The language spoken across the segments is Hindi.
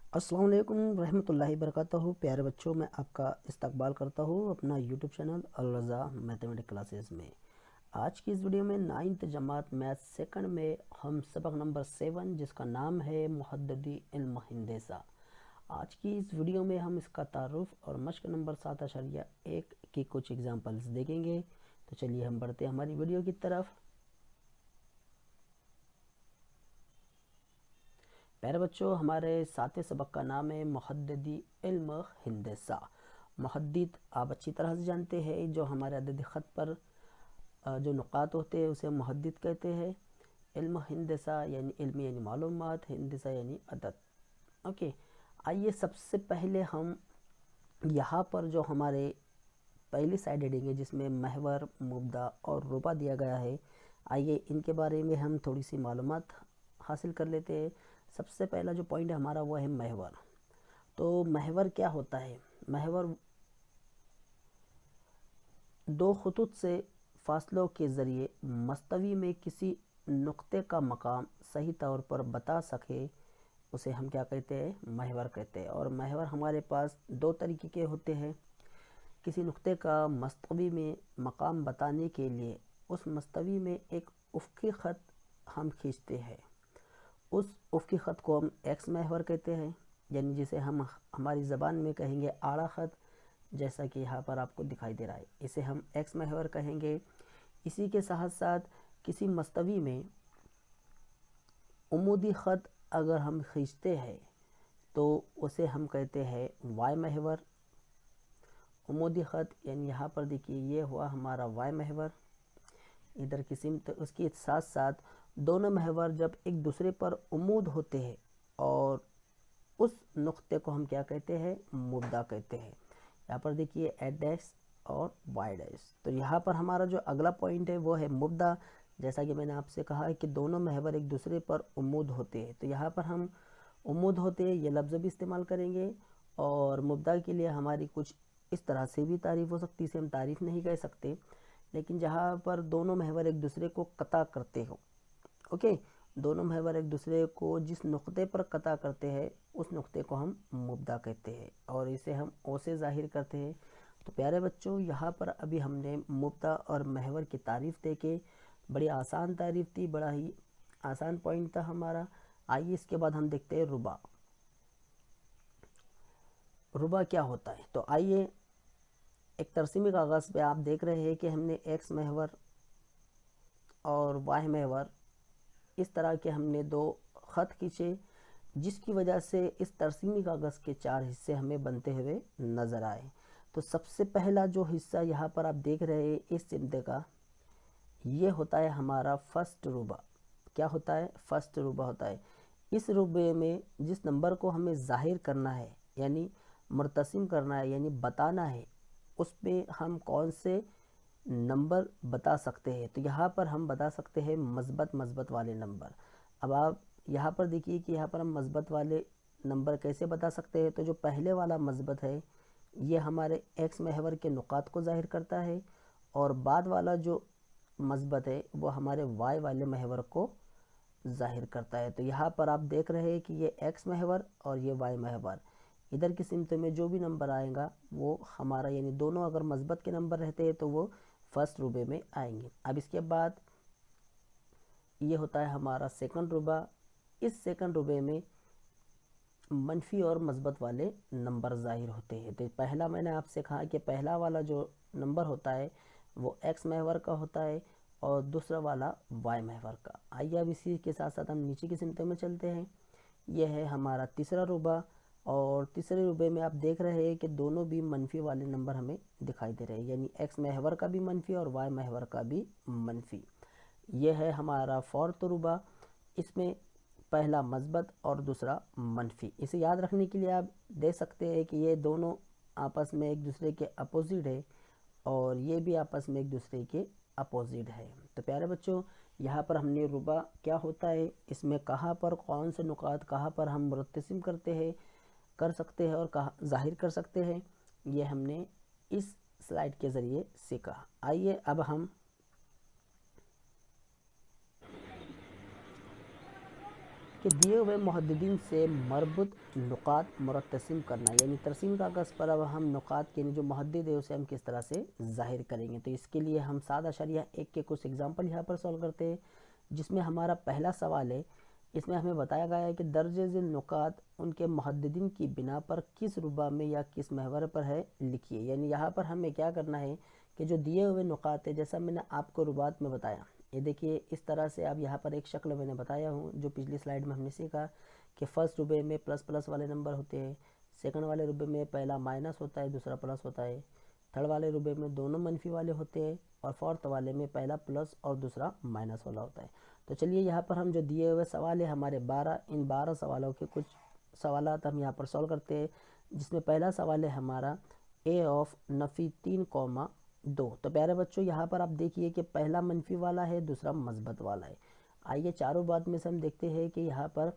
अस्सलाम वालेकुम रहमतुल्लाहि बरकातहू। प्यारे बच्चों, मैं आपका इस्तकबाल करता हूँ अपना यूट्यूब चैनल अल रज़ा मैथमेटिक्स क्लासेस में। आज की इस वीडियो में 9th जमात मैथ सेकंड में हम सबक नंबर 7 जिसका नाम है मुहद्ददी इल्म हिंदेसा। आज की इस वीडियो में हम इसका तारुफ और मश्क नंबर 7.1 की कुछ एग्जाम्पल्स देखेंगे। तो चलिए हम बढ़ते हैं हमारी वीडियो की तरफ। प्यारे बच्चों, हमारे 7वें सबक का नाम है मुहद्ददी इल्म हिंदसा। मुहद्दिद आप अच्छी तरह से जानते हैं, जो हमारे अदद ख़त पर जो नुकात होते हैं उसे मुहद्दिद कहते हैं। इल्म हिंदसा यानी इल्म यानी मालूमात, हिंदसा यानी अदद। ओके, आइए सबसे पहले हम यहाँ पर जो हमारे पहली साइड हेडिंग है जिसमें महवर, मुब्दा और रुबा दिया गया है, आइए इनके बारे में हम थोड़ी सी मालूमात हासिल कर लेते हैं। सबसे पहला जो पॉइंट है हमारा वो है महवर। तो महवर क्या होता है? महवर दो खतूत से फासलों के ज़रिए मस्तवी में किसी नुक्ते का मकाम सही तौर पर बता सके उसे हम क्या कहते हैं? महवर कहते हैं। और महवर हमारे पास दो तरीके के होते हैं। किसी नुक्ते का मस्तवी में मकाम बताने के लिए उस मस्तवी में एक उफ़क़ी ख़त हम खींचते हैं। उस उफ़क़ी ख़त को हम एक्स महवर कहते हैं, यानी जिसे हम हमारी ज़बान में कहेंगे आड़ा ख़त, जैसा कि यहाँ पर आपको दिखाई दे रहा है, इसे हम एक्स महवर कहेंगे। इसी के साथ साथ किसी मस्तवी में उमूदी ख़त अगर हम खींचते हैं तो उसे हम कहते हैं वाई महवर। उमूदी ख़त यानी यहाँ पर देखिए ये हुआ हमारा वाई महवर इधर की सिमत। उसके साथ साथ दोनों महवर जब एक दूसरे पर उमूद होते हैं और उस नुक्ते को हम क्या कहते हैं? मुब्दा कहते हैं। यहाँ पर देखिए एट डैश और वाई डैश। तो यहाँ पर हमारा जो अगला पॉइंट है वो है मुब्दा। जैसा कि मैंने आपसे कहा है कि दोनों महवर एक दूसरे पर उमूद होते हैं, तो यहाँ पर हम उमूद होते हैं ये लफ्ज़ भी इस्तेमाल करेंगे। और मुब्दा के लिए हमारी कुछ इस तरह से भी तारीफ़ हो सकती है, इसे हम तारीफ़ नहीं कह सकते, लेकिन जहाँ पर दोनों महवर एक दूसरे को कता करते हो। ओके, दोनों महवर एक दूसरे को जिस नुक्ते पर कता करते हैं उस नुक्ते को हम मुब्दा कहते हैं और इसे हम ओ से ज़ाहिर करते हैं। तो प्यारे बच्चों, यहाँ पर अभी हमने मुब्दा और महवर की तारीफ़ देके बड़ी आसान तारीफ़ थी, बड़ा ही आसान पॉइंट था हमारा। आइए इसके बाद हम देखते हैं रुबा। रुबा क्या होता है? तो आइए, एक तरसीमी कागज़ पे आप देख रहे हैं कि हमने एक्स महवर और वाई महवर इस तरह के हमने दो ख़त खींचे, जिसकी वजह से इस तरसीमी कागज़ के 4 हिस्से हमें बनते हुए नज़र आए। तो सबसे पहला जो हिस्सा यहाँ पर आप देख रहे हैं इस चिमटे का, ये होता है हमारा फर्स्ट रुबा। क्या होता है? फर्स्ट रुबा होता है। इस रुबे में जिस नंबर को हमें ज़ाहिर करना है यानी मुर्तसिम करना है यानी बताना है, उस पे हम कौन से नंबर बता सकते हैं? तो यहाँ पर हम बता सकते हैं मस्बत वाले नंबर। अब आप यहाँ पर देखिए कि यहाँ पर हम मस्बत वाले नंबर कैसे बता सकते हैं? तो जो पहले वाला मस्बत है ये हमारे एक्स महवर के नुकात को ज़ाहिर करता है और बाद वाला जो मस्बत है वो हमारे वाई वाले महवर को ज़ाहिर करता है। तो यहाँ पर आप देख रहे हैं कि ये एक्स महवर और ये वाई महवर, इधर की सिमत में जो भी नंबर आएगा वो हमारा, यानी दोनों अगर मस्बत के नंबर रहते हैं तो वो फर्स्ट रुबे में आएंगे। अब इसके बाद ये होता है हमारा सेकंड रुबा। इस सेकंड रुबे में मनफी और मस्बत वाले नंबर ज़ाहिर होते हैं। तो पहला मैंने आपसे कहा कि पहला वाला जो नंबर होता है वो एक्स महवर का होता है और दूसरा वाला वाई महवर का। आइए अब इसी के साथ साथ हम नीचे की सिमतों में चलते हैं। यह है हमारा तीसरा रुबा और तीसरे रुबे में आप देख रहे हैं कि दोनों भी मनफी वाले नंबर हमें दिखाई दे रहे हैं, यानी एक्स महवर का भी मनफी और वाई महवर का भी मनफी। यह है हमारा फोर्थ रुबा। इसमें पहला मस्बत और दूसरा मनफी। इसे याद रखने के लिए आप देख सकते हैं कि ये दोनों आपस में एक दूसरे के अपोजिट है और ये भी आपस में एक दूसरे के अपोजिट है। तो प्यारे बच्चों, यहाँ पर हमने रुबा क्या होता है, इसमें कहाँ पर कौन से नुकात कहाँ पर हम मुरतसिम करते हैं, कर सकते हैं और कहाँ ज़ाहिर कर सकते हैं, ये हमने इस स्लाइड के ज़रिए सीखा। आइए अब हम कि दिए हुए मुहद्दिदीन से मरबूत नुकात मुरतसिम करना, यानी तरसीम कागज़ पर अब हम नुकात के जो मुहद्दिद है उसे हम किस तरह से ज़ाहिर करेंगे। तो इसके लिए हम 7.1 के कुछ एग्जाम्पल यहाँ पर सॉल्व करते हैं, जिसमें हमारा पहला सवाल है। इसमें हमें बताया गया है कि दर्ज झिल नुकात उनके मुहद्दिदीन की बिना पर किस रुबा में या किस महवर पर है लिखिए। यानी यहाँ पर हमें क्या करना है कि जो दिए हुए नुकात है, जैसा मैंने आपको रुबात में बताया, ये देखिए इस तरह से अब यहाँ पर एक शक्ल मैंने बताया हूँ, जो पिछली स्लाइड में हमने सीखा कि फर्स्ट रुबे में प्लस प्लस वाले नंबर होते हैं, सेकंड वाले रुबे में पहला माइनस होता है दूसरा प्लस होता है, थर्ड वाले रुबे में दोनों मनफी वाले होते हैं, और फोर्थ वाले में पहला प्लस और दूसरा माइनस वाला होता है। तो चलिए यहाँ पर हम जो दिए हुए सवाल है हमारे 12, इन 12 सवालों के कुछ सवालात हम यहाँ पर सॉल्व करते हैं, जिसमें पहला सवाल है हमारा ए ऑफ नफ़ी 3,2। तो प्यारे बच्चों यहाँ पर आप देखिए कि पहला मनफी वाला है दूसरा मस्बत वाला है। आइए चारों बात में से हम देखते हैं कि यहाँ पर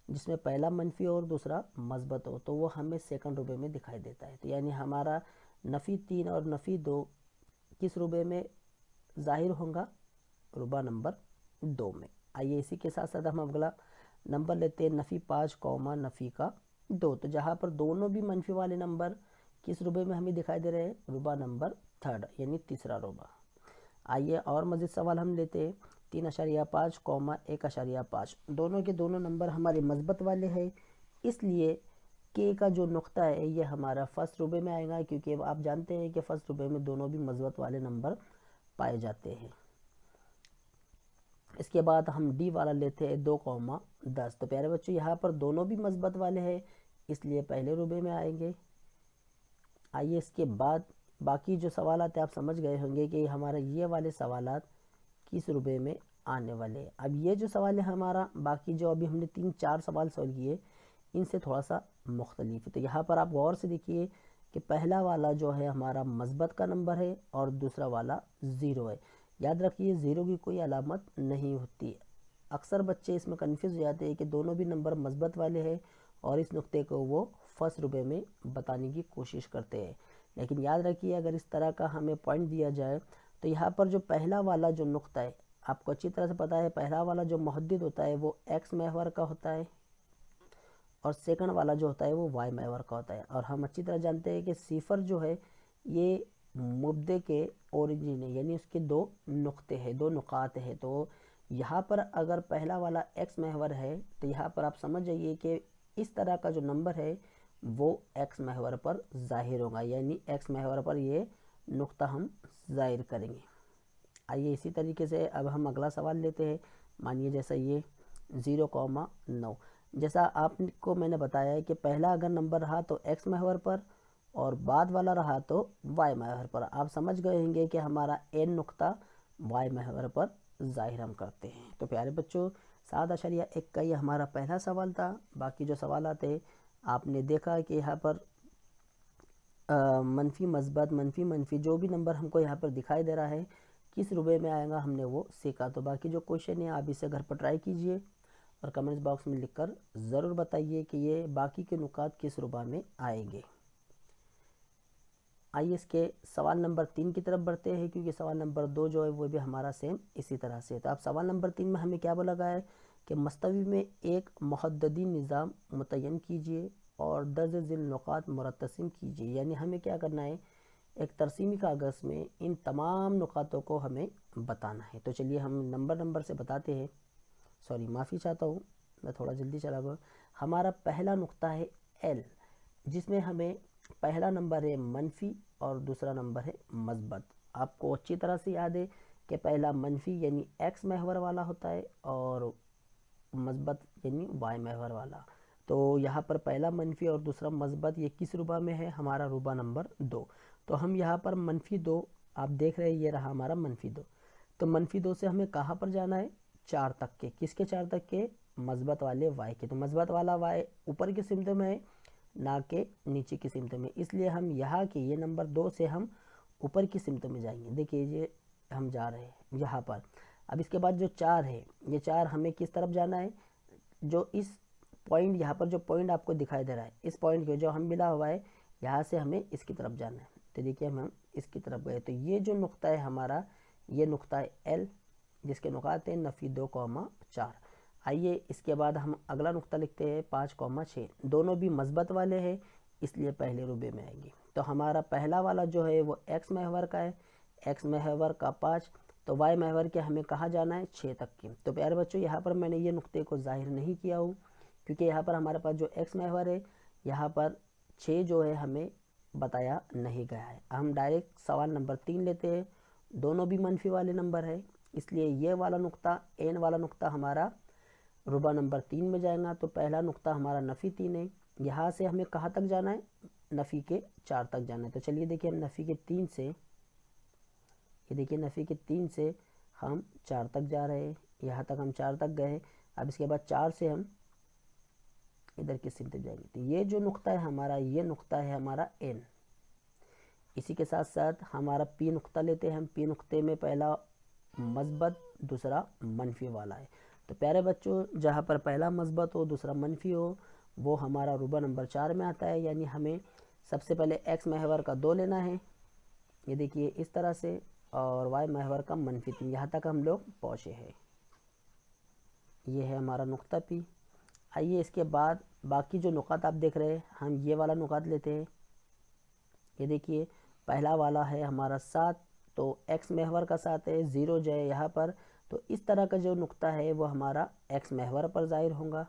जिसमें पहला मनफी और दूसरा मस्बत हो तो वो हमें सेकंड रुबे में दिखाई देता है। तो यानी हमारा नफ़ी 3 और नफ़ी 2 किस रुबे में ज़ाहिर होगा? रुबा नंबर 2 में। आइए इसी के साथ साथ हम अगला नंबर लेते हैं नफ़ी 5, नफ़ी का 2। तो जहाँ पर दोनों भी मनफी वाले नंबर किस रुबे में हमें दिखाई दे रहे हैं? रुबा नंबर 3 यानी तीसरा रुबा। आइए और मज़ीद सवाल हम लेते हैं 3.5, 1.5। दोनों के दोनों नंबर हमारे मस्बत वाले हैं, इसलिए के का जो नुक्ता है ये हमारा फर्स्ट रुबे में आएगा, क्योंकि आप जानते हैं कि फर्स्ट रुबे में दोनों भी मस्बत वाले नंबर पाए जाते हैं। इसके बाद हम डी वाला लेते हैं 2,10। तो प्यारे बच्चों यहाँ पर दोनों भी मस्बत वाले हैं, इसलिए पहले रुबे में आएंगे। आइए इसके बाद बाकी जो सवालात आप समझ गए होंगे कि हमारा ये वाले सवालात किस रुबे में आने वाले हैं। अब ये जो सवाल है हमारा, बाकी जो अभी हमने 3-4 सवाल सॉल्व किए इनसे थोड़ा सा मुख्तलिफ है। तो यहाँ पर आप गौर से देखिए कि पहला वाला जो है हमारा मस्बत का नंबर है और दूसरा वाला ज़ीरो है। याद रखिए ज़ीरो की कोई अलामत नहीं होती है। अक्सर बच्चे इसमें कन्फ्यूज़ हो जाते हैं कि दोनों भी नंबर मस्बत वाले हैं और इस नुक्ते को वो फर्स्ट रुबे में बताने की कोशिश करते हैं। लेकिन याद रखिए अगर इस तरह का हमें पॉइंट दिया जाए तो यहाँ पर जो पहला वाला जो नुक्ता है, आपको अच्छी तरह से पता है पहला वाला जो मुहद्दिद होता है वो एक्स महवर का होता है और सेकंड वाला जो होता है वो वाई महवर का होता है। और हम अच्छी तरह जानते हैं कि सिफर जो है ये मुब्दे के ओरिजिन है, यानी उसके दो नुक्ते हैं, दो नुकात हैं। तो यहाँ पर अगर पहला वाला एक्स महवर है तो यहाँ पर आप समझ जाइए कि इस तरह का जो नंबर है वो एक्स महवर पर ज़ाहिर होगा, यानी एक्स महवर पर ये नुक्ता हम ज़ाहिर करेंगे। आइए इसी तरीके से अब हम अगला सवाल लेते हैं। मानिए जैसा ये 0,9, जैसा आपको मैंने बताया है कि पहला अगर नंबर रहा तो एक्स महवर पर और बाद वाला रहा तो वाई महवर पर। आप समझ गए होंगे कि हमारा एन नुक्ता वाई महवर पर ज़ाहिर हम करते हैं। तो प्यारे बच्चों 7.1 का ये हमारा पहला सवाल था। बाकी जो सवाल आते आपने देखा कि यहाँ पर मनफी मस्बत मनफी मनफी जो भी नंबर हमको यहाँ पर दिखाई दे रहा है किस रुबे में आएगा हमने वो सीखा। तो बाकी जो क्वेश्चन है आप इसे घर पर ट्राई कीजिए और कमेंट्स बॉक्स में लिखकर ज़रूर बताइए कि ये बाकी के नुकात किस रुबा में आएंगे। आइए इसके सवाल नंबर 3 की तरफ बढ़ते हैं, क्योंकि सवाल नंबर 2 जो है वो भी हमारा सेम इसी तरह से। तो आप सवाल नंबर 3 में हमें क्या बोला गया है कि मस्तवी में एक मुहद्ददी निज़ाम मुतय्यन कीजिए और दर्ज झिल नुकात मुरतसिम कीजिए। यानी हमें क्या करना है, एक तरसीमी कागज़ में इन तमाम नुकातों को हमें बताना है। तो चलिए हम नंबर से बताते हैं। सॉरी माफ़ी चाहता हूँ, मैं थोड़ा जल्दी चला गया। हमारा पहला नुक्ता है एल, जिसमें हमें पहला नंबर है मनफी और दूसरा नंबर है मस्बत। आपको अच्छी तरह से याद है कि पहला मनफी यानी एक्स महवर वाला होता है और मस्बत यानी वाई महवर वाला। तो यहाँ पर पहला मनफी और दूसरा मस्बत ये किस रुबा में है? हमारा रुबा नंबर 2। तो हम यहाँ पर मनफी 2 आप देख रहे हैं, ये रहा हमारा मनफी 2। तो मनफी 2 से हमें कहाँ पर जाना है? 4 तक के। किसके 4 तक के? मस्बत वाले वाई के। तो मस्बत वाला वाई ऊपर की सिमत में है ना कि नीचे की सिमत में, इसलिए हम यहाँ के ये नंबर 2 से हम ऊपर की सिमत में जाएंगे। देखिए ये हम जा रहे हैं यहाँ पर। अब इसके बाद जो 4 है, ये 4 हमें किस तरफ जाना है? जो इस पॉइंट यहाँ पर जो पॉइंट आपको दिखाई दे रहा है, इस पॉइंट के जो हम मिला हुआ है यहाँ से हमें इसकी तरफ जाना है। तो देखिए हम इसकी तरफ गए। तो ये जो नुक्ता है हमारा, ये नुक्ता है एल, जिसके नुकात है नफ़ी 2,4। आइए इसके बाद हम अगला नुक्ता लिखते हैं 5,6। दोनों भी मस्बत वाले हैं इसलिए पहले रुबे में आएंगे। तो हमारा पहला वाला जो है वो एक्स महवर का है, एक्स महवर का 5, तो वाई महवर के हमें कहाँ जाना है 6 तक की। तो प्यारे बच्चों यहाँ पर मैंने ये नुक्ते को जाहिर नहीं किया हूँ क्योंकि यहाँ पर हमारे पास जो एक्स महवर है यहाँ पर 6 जो है हमें बताया नहीं गया है। हम डायरेक्ट सवाल नंबर 3 लेते हैं, दोनों भी मनफी वाले नंबर है इसलिए ये वाला नुक्ता एन वाला नुक्ता हमारा रुबा नंबर 3 में जाएगा। तो पहला नुक्ता हमारा नफ़ी 3 है, यहाँ से हमें कहाँ तक जाना है नफ़ी के 4 तक जाना है। तो चलिए देखिए हम नफ़ी के 3 से, ये देखिए नफ़ी के 3 से हम 4 तक जा रहे हैं, यहाँ तक हम 4 तक गए। अब इसके बाद 4 से हम इधर की सिमत जाएंगे। तो ये जो नुक्ता है हमारा, ये नुक्ता है हमारा एन। इसी के साथ साथ हमारा पी नुक्ता लेते हैं हम। पी नुक्ते में पहला मस्बत दूसरा मनफी वाला है। तो प्यारे बच्चों जहाँ पर पहला मस्बत हो दूसरा मनफी हो वो हमारा रुबा नंबर 4 में आता है। यानी हमें सबसे पहले एक्स महवर का 2 लेना है, ये देखिए इस तरह से, और वाई महवर का मनफी 3। यहाँ तक हम लोग पहुँचे हैं। ये है हमारा नुक्ता पी। आइए इसके बाद बाकी जो नुकात आप देख रहे हैं हम ये वाला नुकात लेते हैं। ये देखिए पहला वाला है हमारा 7, तो एक्स महवर का 7 है, 0 जो है यहाँ पर। तो इस तरह का जो नुक्ता है वो हमारा एक्स महवर पर ज़ाहिर होगा।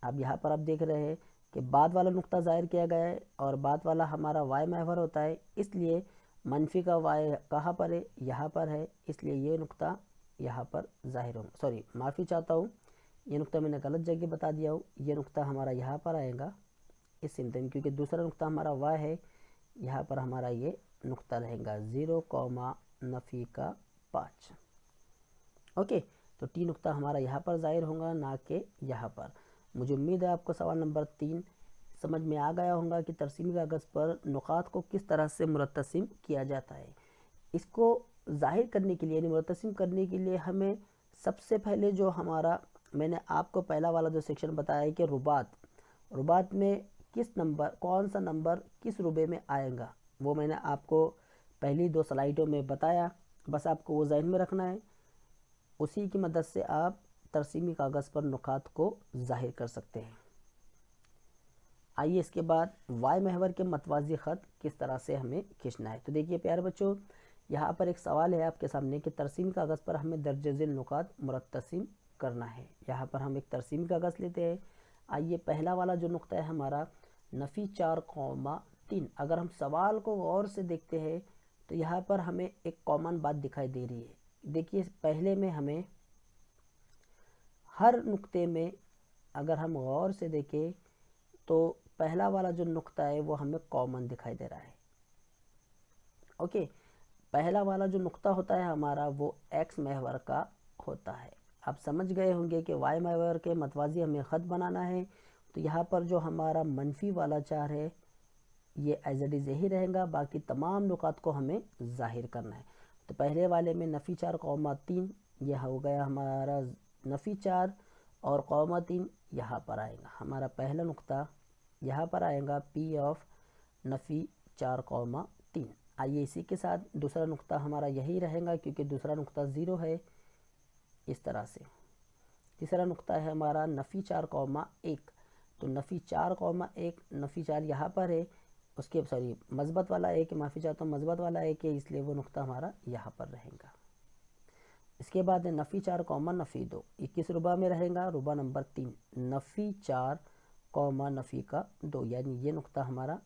अब यहाँ पर आप देख रहे हैं कि बाद वाला नुक्ता ज़ाहिर किया गया है और बाद वाला हमारा वाई महवर होता है, इसलिए मनफी का वाई कहाँ पर है यहाँ पर है, इसलिए ये नुक्ता यहाँ पर ज़ाहिर होगा। सॉरी माफ़ी चाहता हूँ, ये नुक्ता मैंने गलत जगह बता दिया हूँ। ये नुक्ता हमारा यहाँ पर आएगा इस सिमत में, क्योंकि दूसरा नुक्ता हमारा वाई है, यहाँ पर हमारा ये नुक्ता रहेगा 0, नफ़ी का 5। ओके, तो टी नुक्ता हमारा यहाँ पर ज़ाहिर होगा ना कि यहाँ पर। मुझे उम्मीद है आपको सवाल नंबर 3 समझ में आ गया होगा कि तरसीमी कागज़ पर नुकात को किस तरह से मुरतसिम किया जाता है। इसको ज़ाहिर करने के लिए यानी मुरतसिम करने के लिए हमें सबसे पहले जो हमारा, मैंने आपको पहला वाला जो सेक्शन बताया है कि रुबात में किस नंबर, कौन सा नंबर किस रुबे में आएगा, वो मैंने आपको पहली 2 स्लाइडों में बताया। बस आपको वो ज़हन में रखना है, उसी की मदद से आप तरसीमी कागज़ पर नुकात को ज़ाहिर कर सकते हैं। आइए इसके बाद वाई महवर के मतवाज़ी ख़त किस तरह से हमें खींचना है। तो देखिए प्यारे बच्चों यहाँ पर एक सवाल है आपके सामने कि तरसीमी कागज़ पर हमें दर्ज झेल नुकात मुरतसिम करना है। यहाँ पर हम एक तरसीमी कागज़ लेते हैं। आइए पहला वाला जो नुक्ता है हमारा नफ़ी 4,3। अगर हम सवाल को गौर से देखते हैं तो यहाँ पर हमें एक कॉमन बात दिखाई दे रही है। देखिए पहले में हमें हर नुक्ते में अगर हम गौर से देखें तो पहला वाला जो नुक्ता है वो हमें कॉमन दिखाई दे रहा है। ओके, पहला वाला जो नुक्ता होता है हमारा वो एक्स महवर का होता है। आप समझ गए होंगे कि वाई महवर के मतवाज़ी हमें ख़त बनाना है। तो यहाँ पर जो हमारा मनफी वाला 4 है ये एज इट इज़ यही रहेगा, बाकी तमाम नुकात को हमें ज़ाहिर करना है। तो पहले वाले में नफ़ी 4,3 यह हो गया हमारा नफ़ी 4 और कौमा 3 यहाँ पर आएगा। हमारा पहला नुक्ता यहाँ पर आएगा पी ऑफ नफ़ी 4,3। आइए इसी के साथ दूसरा नुक्ता हमारा यही रहेगा क्योंकि दूसरा नुक्ता 0 है, इस तरह से। तीसरा नुक्ता है हमारा नफ़ी 4,1। तो नफ़ी 4,1 नफ़ी 4 यहाँ पर है, उसके सॉरी मस्बत वाला एक, माफ़ी चाहता हूँ मस्बत वाला एक है, इसलिए वो नुक्ता हमारा यहाँ पर रहेगा। इसके बाद है नफ़ी 4, नफ़ी 2। ये किस रुबा में रहेगा, रुबा नंबर 3 नफ़ी 4, नफ़ी का 2। यानी ये नुक्ता हमारा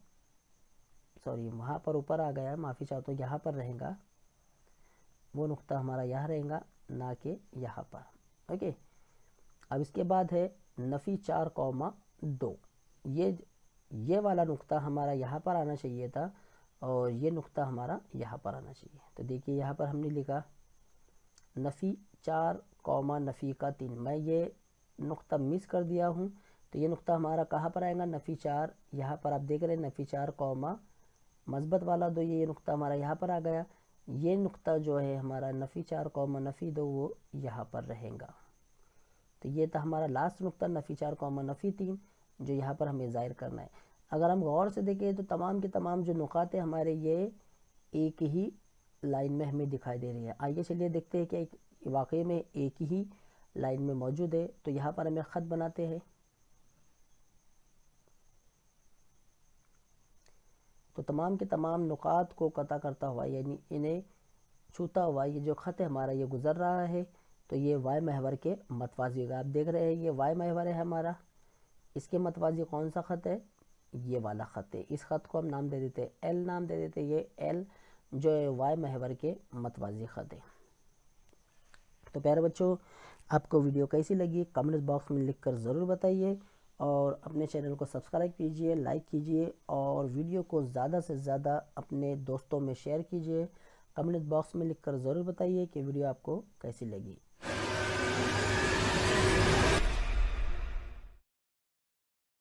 सॉरी वहाँ पर ऊपर आ गया है, माफ़ी चाहता हूँ, यहाँ पर रहेगा वो नुक्ता हमारा यहाँ रहेगा ना कि यहाँ पर। ओके, अब इसके बाद है नफ़ी 4,2। ये वाला नुक्ता हमारा यहाँ पर आना चाहिए था और ये नुक्ता हमारा यहाँ पर आना चाहिए। तो देखिए यहाँ पर हमने लिखा नफ़ी 4, नफ़ी का 3। मैं ये नुक्ता मिस कर दिया हूँ, तो ये नुक्ता हमारा कहाँ पर आएगा, नफ़ी 4। यहाँ पर आप देख रहे हैं नफ़ी 4, मस्बत वाला 2, ये नुक्ता हमारा यहाँ पर आ गया। ये नुक्ता जो है हमारा नफ़ी 4, नफ़ी 2 वो यहाँ पर रहेगा। तो ये था हमारा लास्ट नुक्ता नफ़ी 4, नफ़ी 3 जो यहाँ पर हमें ज़ाहिर करना है। अगर हम गौर से देखें तो तमाम के तमाम जो नुकात है हमारे ये एक ही लाइन में हमें दिखाई दे रही है। आइए चलिए देखते हैं कि वाकई में एक ही लाइन में मौजूद है। तो यहाँ पर हमें ख़त बनाते हैं। तो तमाम के तमाम नुकात को कता करता हुआ, यानी इन्हें छूता हुआ ये जो ख़त है हमारा ये गुज़र रहा है। तो ये वाई महवर के मतवाज़ी होगा। आप देख रहे हैं ये वाई महवर है हमारा, इसके मतवाज़ी कौन सा ख़त है, ये वाला ख़त है। इस ख़त को हम नाम दे देते हैं एल, नाम दे देते हैं। ये एल जो है वाई महवर के मतवाज़ी ख़त है। तो प्यारे बच्चों, आपको वीडियो कैसी लगी कमेंट बॉक्स में लिखकर ज़रूर बताइए, और अपने चैनल को सब्सक्राइब कीजिए, लाइक कीजिए, और वीडियो को ज़्यादा से ज़्यादा अपने दोस्तों में शेयर कीजिए। कमेंट बॉक्स में लिखकर ज़रूर बताइए कि वीडियो आपको कैसी लगी।